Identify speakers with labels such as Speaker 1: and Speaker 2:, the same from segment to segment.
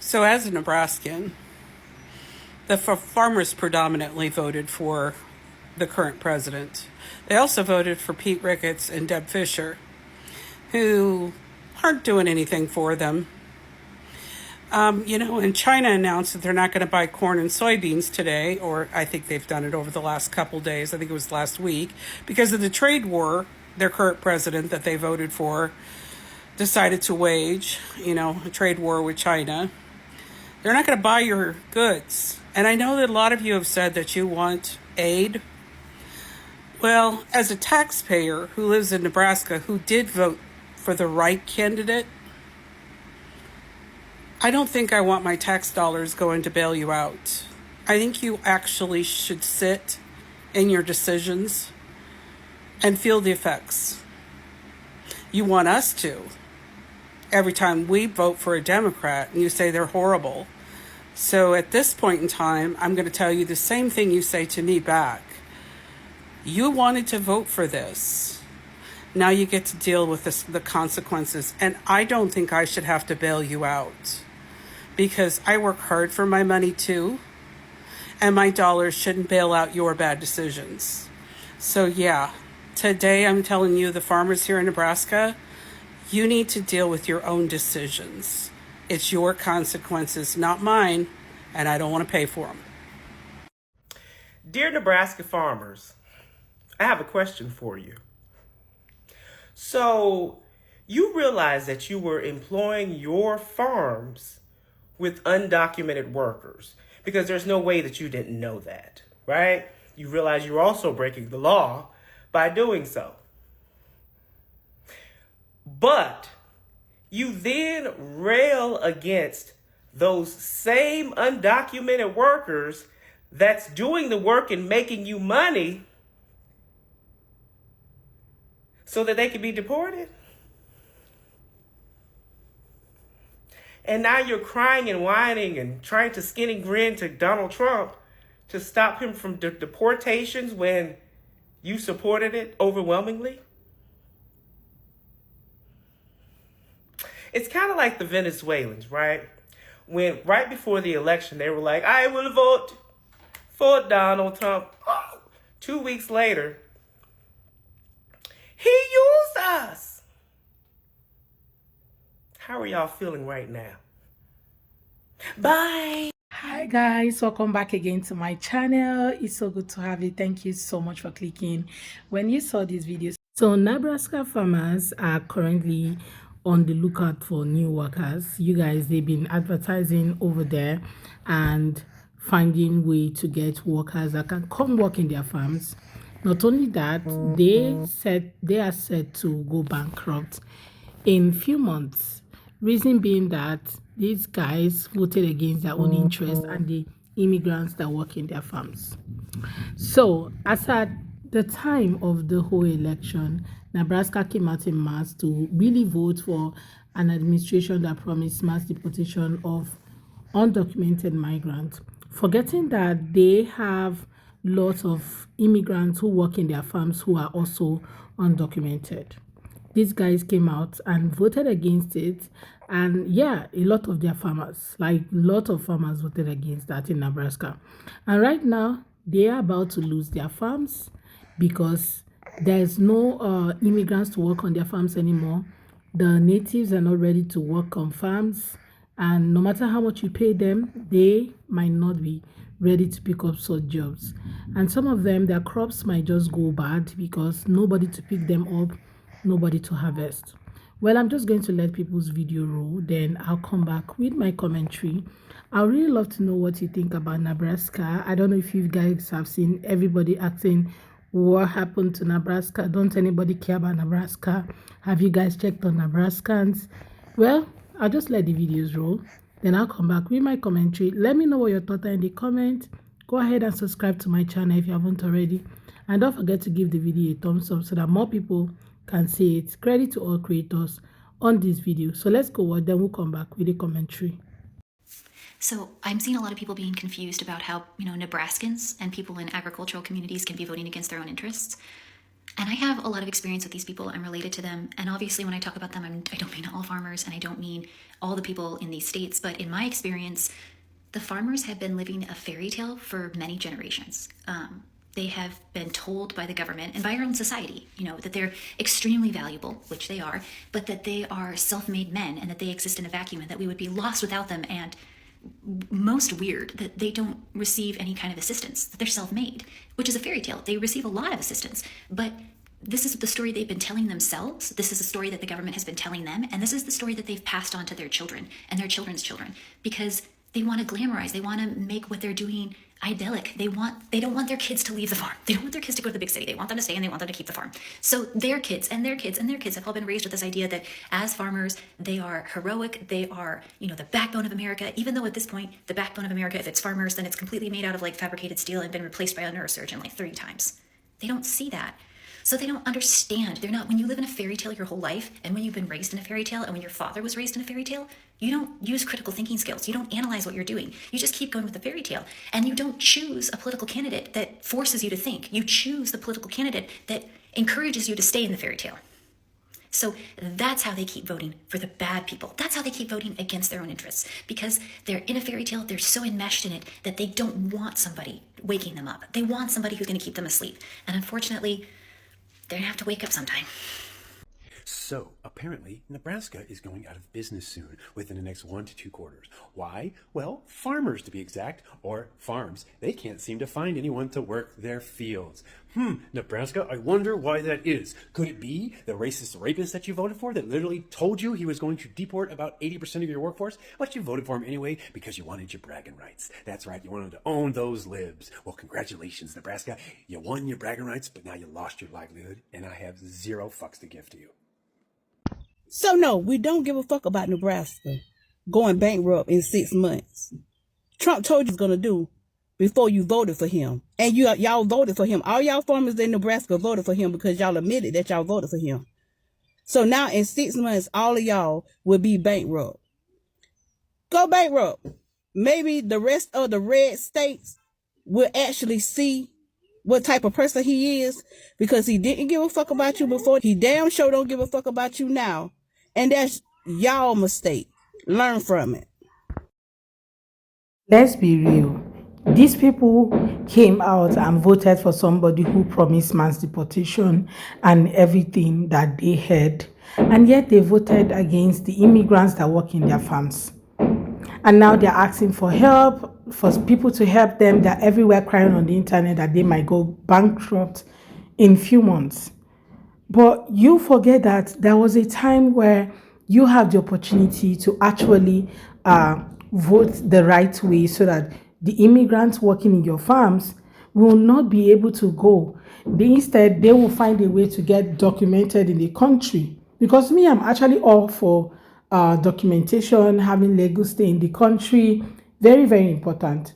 Speaker 1: So as a Nebraskan, the farmers predominantly voted for the current president. They also voted for Pete Ricketts and Deb Fisher, who aren't doing anything for them. And China announced that they're not going to buy corn and soybeans today, or I think they've done it over the last couple days. I think it was last week, because of the trade war their current president that they voted for decided to wage, a trade war with China. They're not going to buy your goods. And I know that a lot of you have said that you want aid. Well, as a taxpayer who lives in Nebraska who did vote for the right candidate, I don't think I want my tax dollars going to bail you out. I think you actually should sit in your decisions and feel the effects. You want us to. Every time we vote for a Democrat and you say they're horrible. So at this point in time, I'm going to tell you the same thing you say to me back. You wanted to vote for this. Now you get to deal with the consequences. And I don't think I should have to bail you out, because I work hard for my money too, and my dollars shouldn't bail out your bad decisions. So yeah, today I'm telling you, the farmers here in Nebraska, you need to deal with your own decisions. It's your consequences, not mine, and I don't want to pay for them.
Speaker 2: Dear Nebraska farmers, I have a question for you. So, you realize that you were employing your farms with undocumented workers, because there's no way that you didn't know that, right? You realize you're also breaking the law by doing so. But you then rail against those same undocumented workers that's doing the work and making you money so that they can be deported. And now you're crying and whining and trying to skin and grin to Donald Trump to stop him from deportations when you supported it overwhelmingly. It's kind of like the Venezuelans, right? When right before the election, they were like, I will vote for Donald Trump. Oh, 2 weeks later, he used us. How are y'all feeling right now? Bye.
Speaker 3: Hi guys, welcome back again to my channel. It's so good to have you. Thank you so much for clicking when you saw this video. So Nebraska farmers are currently on the lookout for new workers. You guys, they've been advertising over there and finding way to get workers that can come work in their farms. Not only that, they are set to go bankrupt in few months. Reason being that these guys voted against their own interests and the immigrants that work in their farms. So as at the time of the whole election, Nebraska came out in mass to really vote for an administration that promised mass deportation of undocumented migrants, forgetting that they have lots of immigrants who work in their farms who are also undocumented. These guys came out and voted against it, and yeah, a lot of farmers voted against that in Nebraska. And right now they are about to lose their farms because there's no immigrants to work on their farms anymore. The natives are not ready to work on farms, and no matter how much you pay them, they might not be ready to pick up such jobs. And some of them, their crops might just go bad because nobody to pick them up, nobody to harvest. Well, I'm just going to let people's video roll, then I'll come back with my commentary. I would really love to know what you think about Nebraska. I don't know if you guys have seen everybody asking what happened to Nebraska. Don't anybody care about Nebraska? Have you guys checked on Nebraskans? Well, I'll just let the videos roll, then I'll come back with my commentary. Let me know what your thoughts are in the comment. Go ahead and subscribe to my channel if you haven't already, and don't forget to give the video a thumbs up so that more people can see it. Credit to all creators on this video. So let's go watch, then we'll come back with a commentary.
Speaker 4: So I'm seeing a lot of people being confused about how, Nebraskans and people in agricultural communities can be voting against their own interests. And I have a lot of experience with these people. I'm related to them. And obviously, when I talk about them, I don't mean all farmers and I don't mean all the people in these states. But in my experience, the farmers have been living a fairy tale for many generations. They have been told by the government and by our own society, that they're extremely valuable, which they are, but that they are self-made men and that they exist in a vacuum and that we would be lost without them. And most weird, that they don't receive any kind of assistance, that they're self-made, which is a fairy tale. They receive a lot of assistance, but this is the story they've been telling themselves. This is the story that the government has been telling them. And this is the story that they've passed on to their children and their children's children, because they want to glamorize. They want to make what they're doing idyllic. They don't want their kids to leave the farm. They don't want their kids to go to the big city. They want them to stay and they want them to keep the farm. So their kids and their kids and their kids have all been raised with this idea that as farmers, they are heroic. They are, the backbone of America, even though at this point, the backbone of America, if it's farmers, then it's completely made out of like fabricated steel and been replaced by a neurosurgeon like 30 times. They don't see that. So they don't understand. When you live in a fairy tale your whole life, and when you've been raised in a fairy tale, and when your father was raised in a fairy tale, you don't use critical thinking skills. You don't analyze what you're doing. You just keep going with the fairy tale. And you don't choose a political candidate that forces you to think. You choose the political candidate that encourages you to stay in the fairy tale. So that's how they keep voting for the bad people. That's how they keep voting against their own interests, because they're in a fairy tale. They're so enmeshed in it that they don't want somebody waking them up. They want somebody who's going to keep them asleep. And unfortunately, they're going to have to wake up sometime.
Speaker 5: So, apparently, Nebraska is going out of business soon, within the next 1 to 2 quarters. Why? Well, farmers to be exact, or farms. They can't seem to find anyone to work their fields. Nebraska, I wonder why that is. Could it be the racist rapist that you voted for that literally told you he was going to deport about 80% of your workforce? But you voted for him anyway because you wanted your bragging rights. That's right, you wanted to own those libs. Well, congratulations, Nebraska. You won your bragging rights, but now you lost your livelihood, and I have 0 fucks to give to you.
Speaker 6: So no, we don't give a fuck about Nebraska going bankrupt in 6 months. Trump told you what he was going to do before you voted for him. And y'all voted for him. All y'all farmers in Nebraska voted for him because y'all admitted that y'all voted for him. So now in 6 months, all of y'all will be bankrupt. Go bankrupt. Maybe the rest of the red states will actually see what type of person he is, because he didn't give a fuck about you before. He damn sure don't give a fuck about you now. And that's y'all mistake. Learn from it.
Speaker 3: Let's be real. These people came out and voted for somebody who promised mass deportation and everything that they had. And yet they voted against the immigrants that work in their farms. And now they're asking for help, for people to help them. They're everywhere crying on the internet that they might go bankrupt in a few months. But you forget that there was a time where you have the opportunity to actually vote the right way, so that the immigrants working in your farms will not be able to go. Instead, they will find a way to get documented in the country. Because me, I'm actually all for documentation, having legal stay in the country. Very, very important.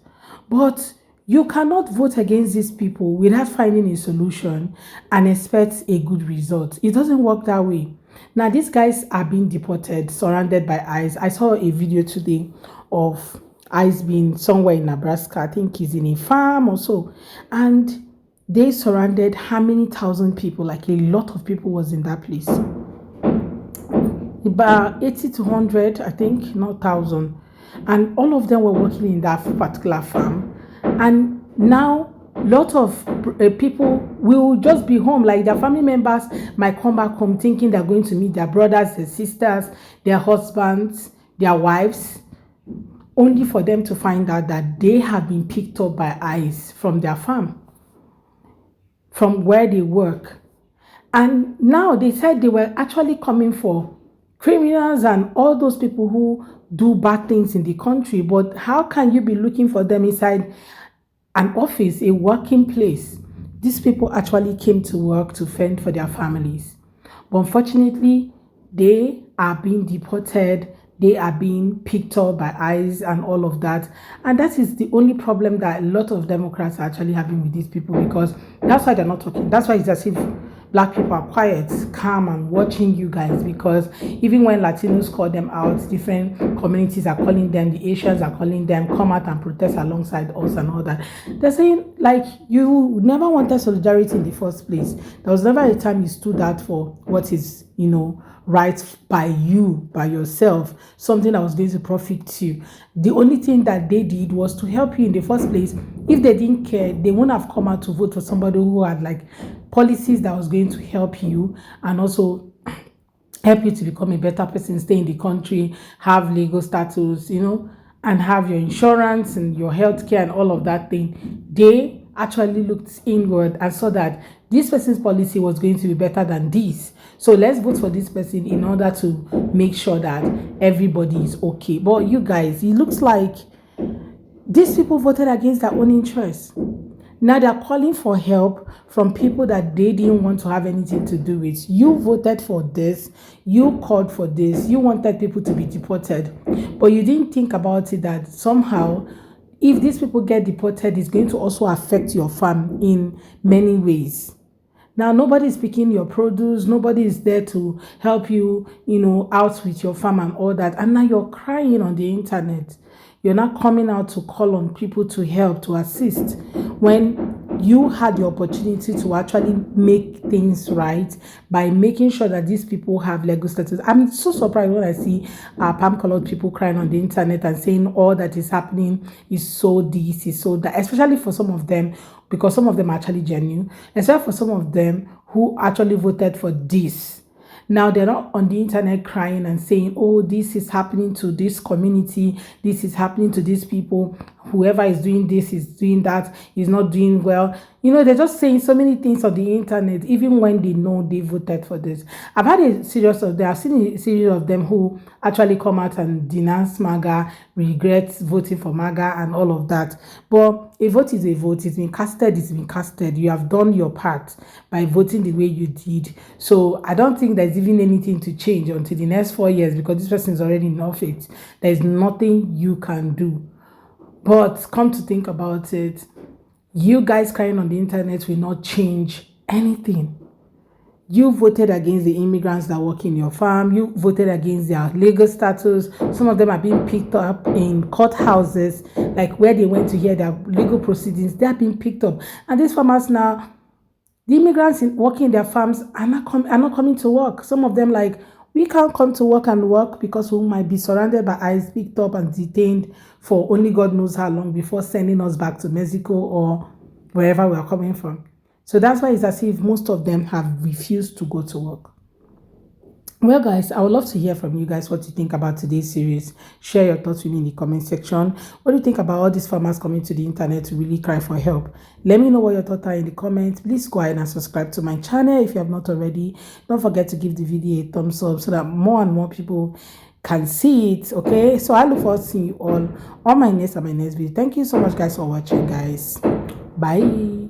Speaker 3: But you cannot vote against these people without finding a solution and expect a good result. It doesn't work that way. Now, these guys are being deported, surrounded by ICE. I saw a video today of ICE being somewhere in Nebraska. I think he's in a farm or so. And they surrounded how many thousand people? Like a lot of people was in that place. About 80 to 100, I think, not 1,000. And all of them were working in that particular farm. And now, a lot of people will just be home. Like their family members might come back home thinking they're going to meet their brothers, their sisters, their husbands, their wives, only for them to find out that they have been picked up by ICE from their farm, from where they work. And now they said they were actually coming for criminals and all those people who do bad things in the country. But how can you be looking for them inside an office, a working place? These people actually came to work to fend for their families. But unfortunately, they are being deported. They are being picked up by ICE and all of that. And that is the only problem that a lot of Democrats are actually having with these people, because that's why they're not talking. That's why it's as if black people are quiet, calm, and watching you guys, because even when Latinos call them out, different communities are calling them, the Asians are calling them, come out and protest alongside us and all that. They're saying, like, you never wanted solidarity in the first place. There was never a time you stood out for what is, right by you, by yourself, something that was going to profit you. The only thing that they did was to help you in the first place. If they didn't care, they wouldn't have come out to vote for somebody who had like policies that was going to help you and also help you to become a better person, stay in the country, have legal status, and have your insurance and your health care and all of that thing. They actually looked inward and saw that this person's policy was going to be better than this. So let's vote for this person in order to make sure that everybody is okay. But you guys, it looks like these people voted against their own interests. Now they're calling for help from people that they didn't want to have anything to do with. You voted for this, you called for this, you wanted people to be deported, but you didn't think about it that somehow, if these people get deported, it's going to also affect your farm in many ways. Now, nobody is picking your produce, nobody is there to help you, out with your farm and all that. And now you're crying on the internet. You're not coming out to call on people to help, to assist, when you had the opportunity to actually make things right by making sure that these people have legal status. I'm so surprised when I see palm-colored people crying on the internet and saying all that is happening is so this, is so that, especially for some of them, because some of them are actually genuine, except for some of them who actually voted for this. Now they're not on the internet crying and saying, oh, this is happening to this community, this is happening to these people, whoever is doing this is doing that, is not doing well. They're just saying so many things on the internet, even when they know they voted for this. I've seen a series of them who actually come out and denounce MAGA, regret voting for MAGA and all of that. But a vote is a vote. It's been casted. You have done your part by voting the way you did. So I don't think there's even anything to change until the next 4 years, because this person is already in office. There's nothing you can do. But come to think about it, you guys crying on the internet will not change anything. You voted against the immigrants that work in your farm. You voted against their legal status. Some of them are being picked up in courthouses, like where they went to hear their legal proceedings. They are being picked up. And these farmers now, the immigrants working in their farms are not coming to work. Some of them, like, we can't come to work because we might be surrounded by ICE, picked up and detained for only God knows how long before sending us back to Mexico or wherever we are coming from. So that's why it's as if most of them have refused to go to work. Well, guys, I would love to hear from you guys what you think about today's series. Share your thoughts with me in the comment section. What do you think about all these farmers coming to the internet to really cry for help? Let me know what your thoughts are in the comments. Please go ahead and subscribe to my channel if you have not already. Don't forget to give the video a thumbs up so that more and more people can see it. Okay, so I look forward to seeing you all on my next video. Thank you so much, guys, for watching, guys. Bye.